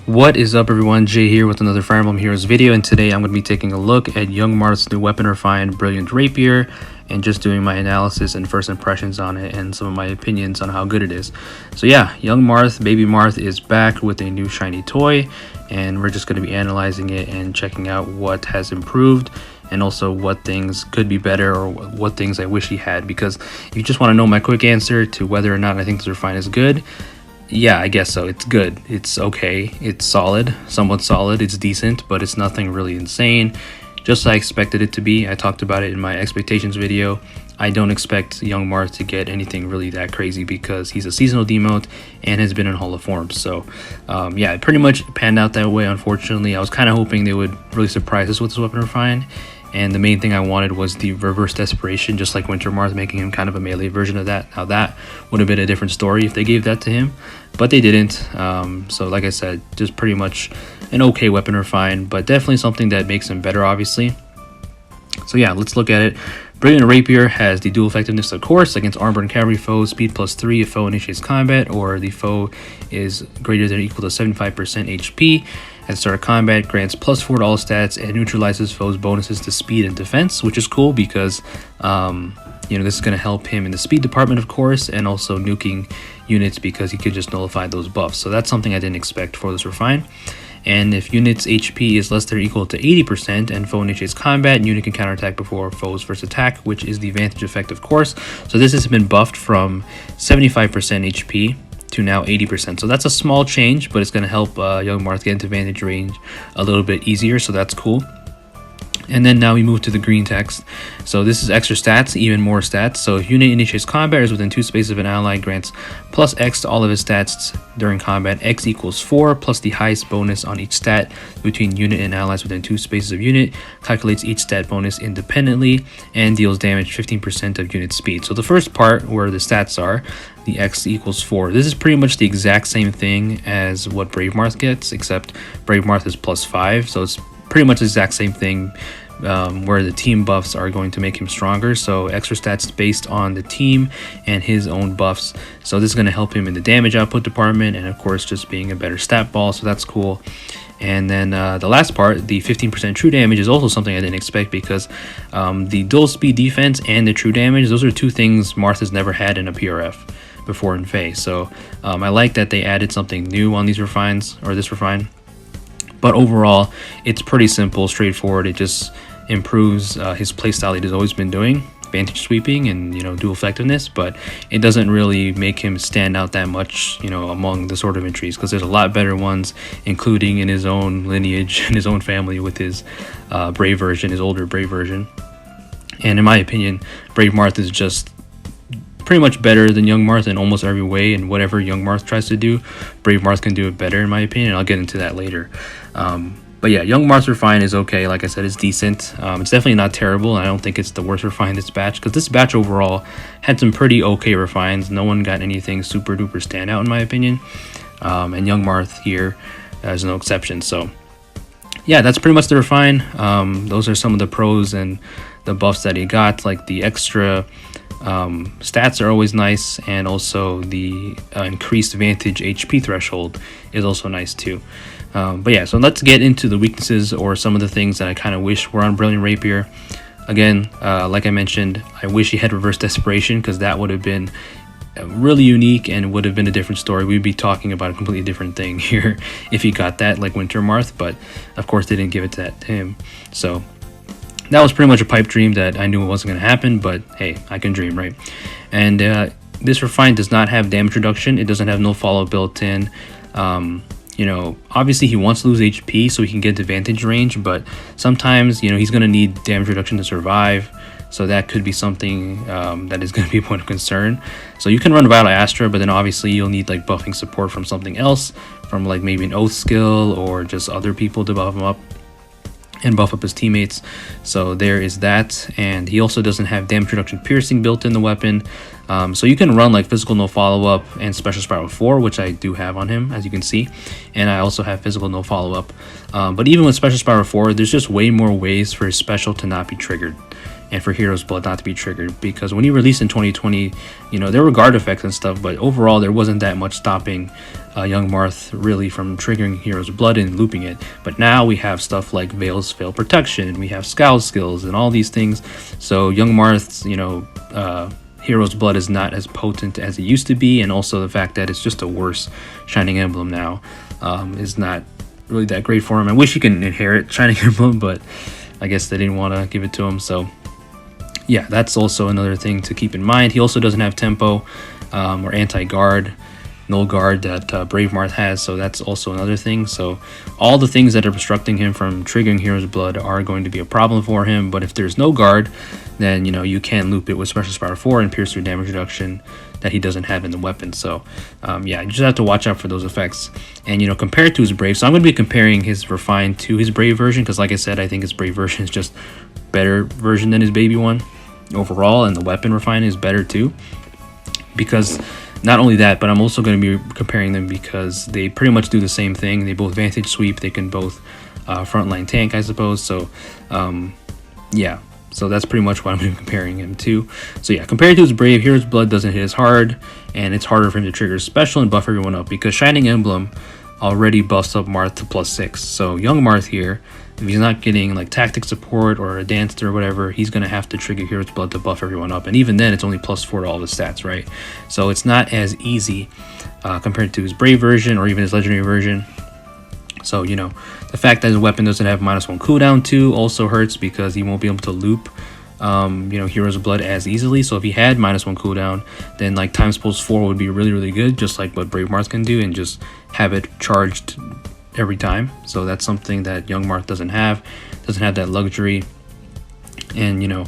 What is up, everyone? Jay here with another Fire Emblem Heroes video, and today I'm going to be taking a look at Young Marth's new weapon refined Brilliant Rapier and just doing my analysis and first impressions on it and some of my opinions on how good it is. So yeah, Young Marth, Baby Marth is back with a new shiny toy, and we're just going to be analyzing it and checking out what has improved and also what things could be better or what things I wish he had, because if you just want to know my quick answer to whether or not I think this refine is good, yeah, I guess so. It's good. It's okay. It's solid, somewhat solid. It's decent, but it's nothing really insane. Just as I expected it to be. I talked about it in my expectations video. I don't expect Young Marth to get anything really that crazy because he's a seasonal demote and has been in Hall of Forms. So yeah, it pretty much panned out that way, unfortunately. I was kind of hoping they would really surprise us with this weapon refine. And the main thing I wanted was the reverse desperation, just like Winter Marth, making him kind of a melee version of that. Now that would have been a different story if they gave that to him, but they didn't. So like I said, just pretty much an okay weapon refine, but definitely something that makes him better, obviously. So yeah, let's look at it. Brilliant Rapier has the dual effectiveness, of course, against armored and cavalry foes, speed +3 if foe initiates combat, or the foe is greater than or equal to 75% HP. At the start of combat, grants +4 to all stats and neutralizes foes' bonuses to speed and defense, which is cool because this is going to help him in the speed department, of course, and also nuking units because he could just nullify those buffs. So that's something I didn't expect for this refine. And if unit's HP is less than or equal to 80% and foe initiates combat, unit can counterattack before foe's first attack, which is the advantage effect, of course. So this has been buffed from 75% HP to now 80%. So that's a small change, but it's going to help Young Marth get into advantage range a little bit easier, so that's cool. And then now we move to the green text. So this is extra stats, even more stats. So if unit initiates combat or is within 2 spaces of an ally, grants +X to all of his stats during combat. X equals 4 plus the highest bonus on each stat between unit and allies within 2 spaces of unit. Calculates each stat bonus independently and deals damage 15% of unit speed. So the first part where the stats are, the X equals 4. This is pretty much the exact same thing as what Brave Marth gets, except Brave Marth is +5. So it's pretty much the exact same thing, where the team buffs are going to make him stronger. So extra stats based on the team and his own buffs. So this is going to help him in the damage output department, and of course just being a better stat ball, so that's cool. And then the last part, the 15% true damage, is also something I didn't expect because the dual speed defense and the true damage, those are two things Marth has never had in a PRF before in FEH. So I like that they added something new on these refines, or this refine. But overall, it's pretty simple, straightforward. It just improves his playstyle he's always been doing, advantage sweeping and dual effectiveness, but it doesn't really make him stand out that much among the sword of entries, because there's a lot better ones, including in his own lineage and his own family with his Brave version, his older Brave version. And in my opinion, Brave Marth is just pretty much better than Young Marth in almost every way, and whatever Young Marth tries to do, Brave Marth can do it better, in my opinion. I'll get into that later. But yeah, Young Marth's refine is okay. Like I said, it's decent. It's definitely not terrible. I don't think it's the worst refine this batch, because this batch overall had some pretty okay refines. No one got anything super duper standout, in my opinion. And Young Marth here is no exception. So yeah, that's pretty much the refine. Those are some of the pros and the buffs that he got, like the extra stats are always nice, and also the increased advantage HP threshold is also nice too. But yeah, so let's get into the weaknesses or some of the things that I kind of wish were on Brilliant Rapier. Again, like I mentioned, I wish he had reverse desperation, because that would have been really unique and would have been a different story. We'd be talking about a completely different thing here if he got that, like Winter Marth, but of course they didn't give it to him. So that was pretty much a pipe dream that I knew it wasn't going to happen, but hey, I can dream, right? And this refine does not have damage reduction. It doesn't have no follow built in. Obviously he wants to lose HP so he can get advantage range, but sometimes, he's going to need damage reduction to survive. So that could be something that is going to be a point of concern. So you can run Vital Astra, but then obviously you'll need like buffing support from something else, from like maybe an Oath skill or just other people to buff him up and buff up his teammates. So there is that. And he also doesn't have damage reduction piercing built in the weapon. So you can run like physical no follow-up and special spiral 4, which I do have on him, as you can see, and I also have physical no follow-up. But even with special spiral 4, there's just way more ways for his special to not be triggered and for Hero's Blood not to be triggered, because when he released in 2020, you know, there were guard effects and stuff, but overall there wasn't that much stopping young Marth really from triggering Hero's Blood and looping it. But now we have stuff like Veil's Fail Protection, and we have Scowl skills and all these things. So young Marth's, you know, Hero's Blood is not as potent as it used to be, and also the fact that it's just a worse Shining Emblem now is not really that great for him. I wish he could inherit Shining Emblem, but I guess they didn't want to give it to him. So yeah, that's also another thing to keep in mind. He also doesn't have tempo or anti-guard, null guard that Brave Marth has, so that's also another thing. So all the things that are obstructing him from triggering Hero's Blood are going to be a problem for him. But if there's no guard, then, you know, you can loop it with Special Spiral 4 and Pierce through damage reduction that he doesn't have in the weapon. So yeah, you just have to watch out for those effects. And, you know, compared to his Brave, so I'm going to be comparing his Refined to his Brave version, because like I said, I think his Brave version is just better version than his baby one overall, and the weapon Refined is better too. Because not only that, but I'm also going to be comparing them because they pretty much do the same thing. They both Vantage Sweep, they can both frontline tank, I suppose. So yeah, so that's pretty much what I'm going to be comparing him to. So yeah, compared to his Brave, Hero's Blood doesn't hit as hard, and it's harder for him to trigger special and buff everyone up, because Shining Emblem already buffs up Marth to +6. So young Marth here, if he's not getting like tactic support or a danced or whatever, he's going to have to trigger Hero's Blood to buff everyone up. And even then, it's only +4 to all the stats, right? So it's not as easy compared to his Brave version or even his Legendary version. So, you know, the fact that his weapon doesn't have -1 cooldown too also hurts, because he won't be able to loop, you know, Hero's Blood as easily. So if he had -1 cooldown, then like Times Pulse 4 would be really, really good, just like what Brave Marth can do, and just have it charged every time. So that's something that young Marth doesn't have that luxury. And, you know,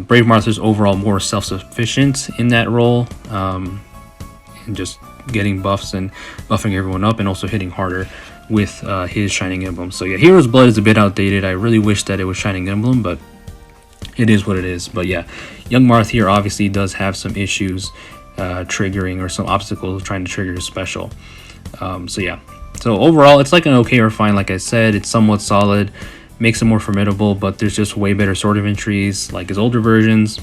Brave Marth is overall more self-sufficient in that role, and just getting buffs and buffing everyone up, and also hitting harder with his Shining Emblem. So yeah, Hero's Blood is a bit outdated. I really wish that it was Shining Emblem, but it is what it is. But yeah, young Marth here obviously does have some issues triggering, or some obstacles trying to trigger his special. So yeah, so overall it's like an okay Refine. Like I said, it's somewhat solid, makes it more formidable, but there's just way better sword of entries like his older versions.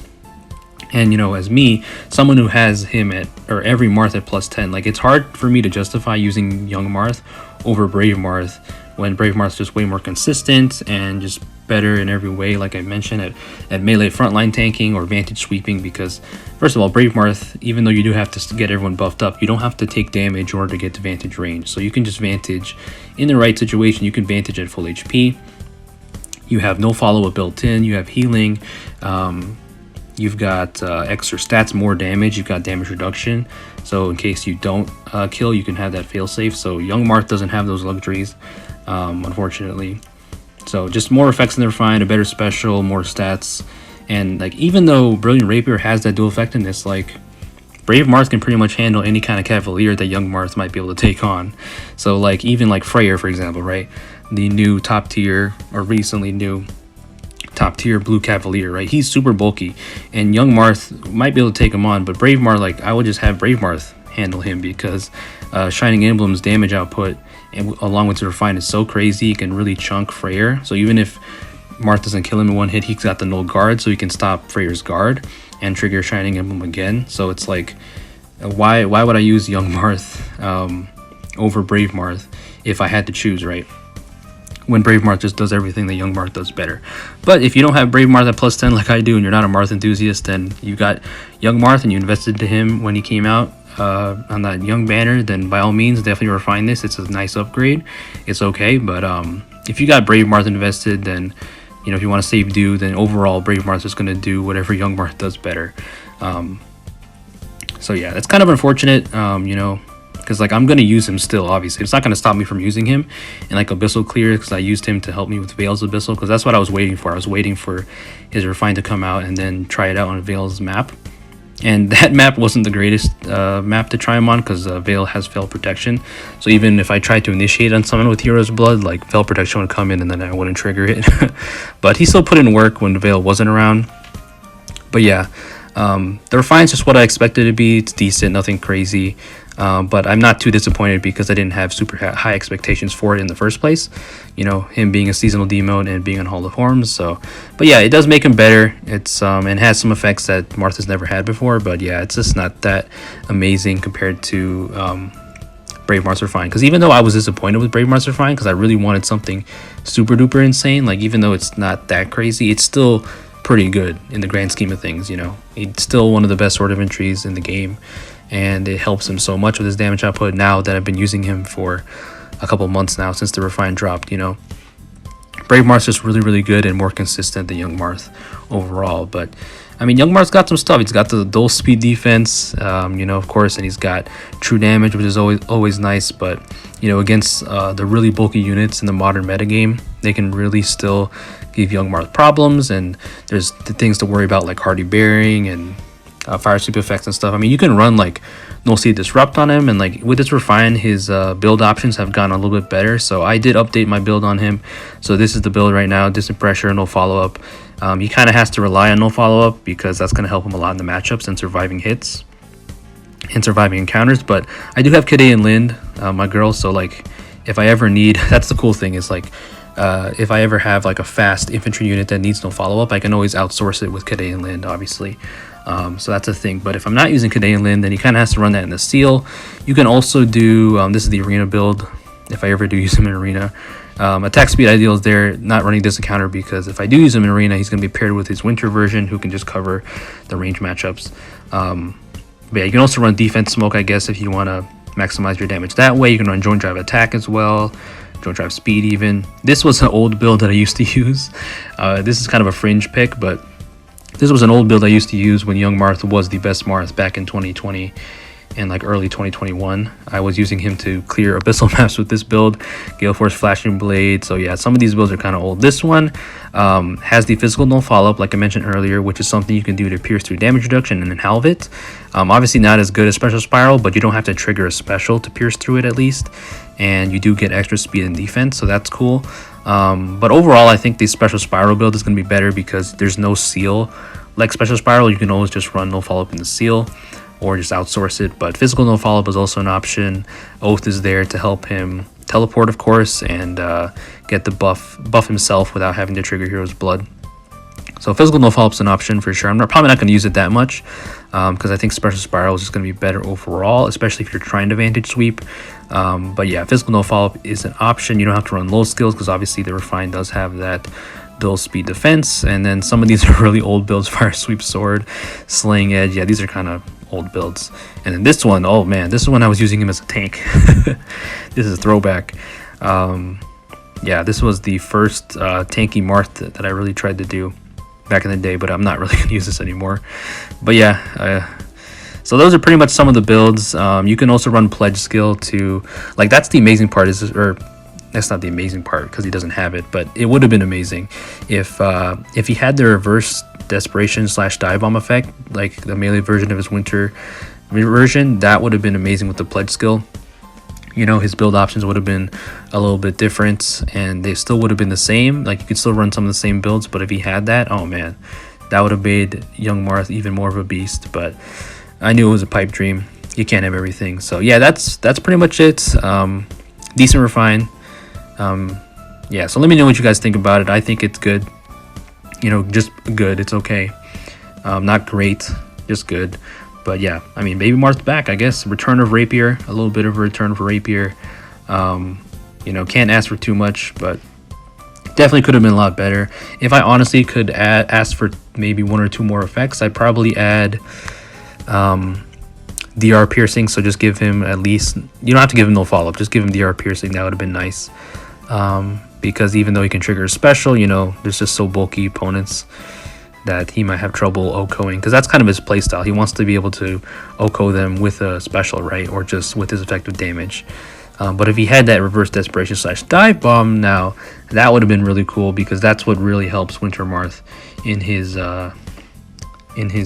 And, you know, as me, someone who has him at, or every Marth at +10, like, it's hard for me to justify using young Marth over Brave Marth, when Brave Marth's just way more consistent and just better in every way, like I mentioned, at melee frontline tanking or Vantage Sweeping. Because first of all, Brave Marth, even though you do have to get everyone buffed up, you don't have to take damage in order to get to Vantage range. So you can just Vantage in the right situation. You can Vantage at full HP. You have no follow-up built in. You have healing. You've got extra stats, more damage. You've got damage reduction, so in case you don't kill, you can have that failsafe. So young Marth doesn't have those luxuries, unfortunately. So just more effects in the Refined, a better special, more stats. And like, even though Brilliant Rapier has that dual effectiveness, like, Brave Marth can pretty much handle any kind of Cavalier that young Marth might be able to take on. So like, even like Freyr, for example, right, the new top tier, or recently new top tier blue Cavalier, right, he's super bulky, and young Marth might be able to take him on. But Brave Marth, like, I would just have Brave Marth handle him, because Shining Emblem's damage output, and along with the Refine, is so crazy. He can really chunk Freyr. So even if Marth doesn't kill him in one hit, he's got the null guard, so he can stop Freyr's guard and trigger Shining Emblem again. So it's like, why would I use young Marth over Brave Marth if I had to choose, right? When Brave Marth just does everything that young Marth does better. But if you don't have Brave Marth at +10 like I do, and you're not a Marth enthusiast, then you got young Marth and you invested to him when he came out on that young banner, then by all means definitely refine this. It's a nice upgrade. It's okay. But if you got Brave Marth invested, then, you know, if you want to save do, then overall Brave Marth is going to do whatever young Marth does better. So yeah, that's kind of unfortunate, you know, because like, I'm going to use him still. Obviously it's not going to stop me from using him in like Abyssal Clear, because I used him to help me with Veil's Abyssal, because that's what I was waiting for. I was waiting for his Refine to come out and then try it out on Veil's map. And that map wasn't the greatest map to try him on, because Veil has Fail Protection. So even if I tried to initiate on someone with Hero's Blood, like, Fail Protection would come in and then I wouldn't trigger it. But he still put in work when Veil wasn't around. But yeah, The Refine's just what I expected it to be. It's decent, nothing crazy. But I'm not too disappointed because I didn't have super high expectations for it in the first place. You know, him being a seasonal demote and being on Hall of Horns. So, but yeah, it does make him better. It's and has some effects that Marth has never had before. But yeah, it's just not that amazing compared to Brave Marth's Refine. Because even though I was disappointed with Brave Marth's Refine, because I really wanted something super duper insane, like even though it's not that crazy, it's still pretty good in the grand scheme of things. You know, it's still one of the best sword inventories in the game, and it helps him so much with his damage output now that I've been using him for a couple months now since the Refine dropped. You know, Brave Marth's just really good and more consistent than Young Marth overall. But I mean, Young Marth's got some stuff. He's got the dual speed defense, you know, of course, and he's got true damage, which is always nice. But you know, against the really bulky units in the modern metagame, they can really still give Young Marth problems. And there's the things to worry about like Hardy Bearing and fire sweep effects and stuff. I mean, you can run like Null Seed Disrupt on him, and like with this Refine, his build options have gotten a little bit better. So I did update my build on him. So this is the build right now: Distant Pressure, no follow up. He kind of has to rely on no follow up because that's going to help him a lot in the matchups and surviving hits and surviving encounters. But I do have Kide and Lind, my girl. So like, if I ever need, that's the cool thing is like, if I ever have like a fast infantry unit that needs no follow up, I can always outsource it with Kide and Lind, obviously. So that's a thing. But if I'm not using Kide and Lind, then he kind of has to run that in the seal. You can also do this is the arena build if I ever do use him in arena. Attack speed ideal is there, not running this encounter, because if I do use him in arena, he's going to be paired with his winter version who can just cover the range matchups. But yeah, you can also run defense smoke, I guess, if you want to maximize your damage that way. You can run joint drive attack as well, joint drive speed even. This was an old build that I used to use. This is kind of a fringe pick, but this was an old build I used to use when Young Marth was the best Marth back in 2020 and like early 2021. I was using him to clear abyssal maps with this build, Gale Force Flashing Blade. So yeah, some of these builds are kind of old. This one has the physical no follow-up, like I mentioned earlier, which is something you can do to pierce through damage reduction and then halve it. Obviously not as good as Special Spiral, but you don't have to trigger a special to pierce through it at least, and you do get extra speed and defense, so that's cool. But overall, I think the Special Spiral build is going to be better because there's no seal. Like Special Spiral, you can always just run no follow-up in the seal or just outsource it, but physical no follow-up is also an option. Oath is there to help him teleport, of course, and get the buff himself without having to trigger Hero's Blood. So physical no follow-up is an option for sure. I'm probably not going to use it that much because I think Special Spiral is just going to be better overall, especially if you're trying to Vantage Sweep. But yeah, physical no follow-up is an option. You don't have to run low skills because obviously the Refine does have that dual speed defense. And then some of these are really old builds: Fire Sweep Sword, Slaying Edge. Yeah, these are kind of old builds. And then this one, oh man, this is when I was using him as a tank. This is a throwback. Yeah, this was the first tanky Marth that I really tried to do back in the day, but I'm not really going to use this anymore. But yeah, so those are pretty much some of the builds. You can also run Pledge Skill to, like, that's the amazing part, or that's not the amazing part because he doesn't have it, but it would have been amazing if he had the reverse Desperation / Dive Bomb effect, like the melee version of his winter version. That would have been amazing with the Pledge Skill. You know, his build options would have been a little bit different and they still would have been the same. Like, you could still run some of the same builds, but if he had that, oh man, that would have made Young Marth even more of a beast. But I knew it was a pipe dream. You can't have everything. So yeah, that's pretty much it. Decent Refine. Yeah, so let me know what you guys think about it. I think it's good. You know, just good. It's okay. Not great, just good. But yeah, I mean, Baby Marth's back, I guess. Return of Rapier, a little bit of a return for Rapier. You know, can't ask for too much, but definitely could have been a lot better. If I honestly could ask for maybe 1 or 2 more effects, I'd probably add DR Piercing. So just give him at least, you don't have to give him no follow-up, just give him DR Piercing. That would have been nice. Because even though he can trigger a special, you know, there's just so bulky opponents that he might have trouble OHKOing, because that's kind of his playstyle. He wants to be able to OHKO them with a special, right, or just with his effective damage. But if he had that reverse Desperation / Dive Bomb now, that would have been really cool, because that's what really helps Winter Marth in his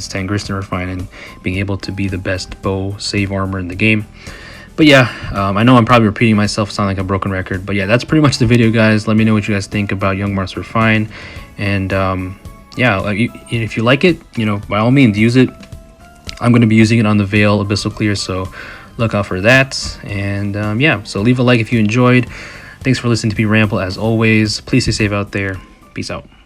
Tangristan Refine and being able to be the best bow save armor in the game. But yeah, I know I'm probably repeating myself, sound like a broken record, but yeah, that's pretty much the video, guys. Let me know what you guys think about Young Marth's Refine, and yeah, if you like it, you know, by all means use it. I'm going to be using it on the Veil Abyssal Clear, so look out for that. And yeah, so leave a like if you enjoyed. Thanks for listening to me ramble as always. Please stay safe out there. Peace out.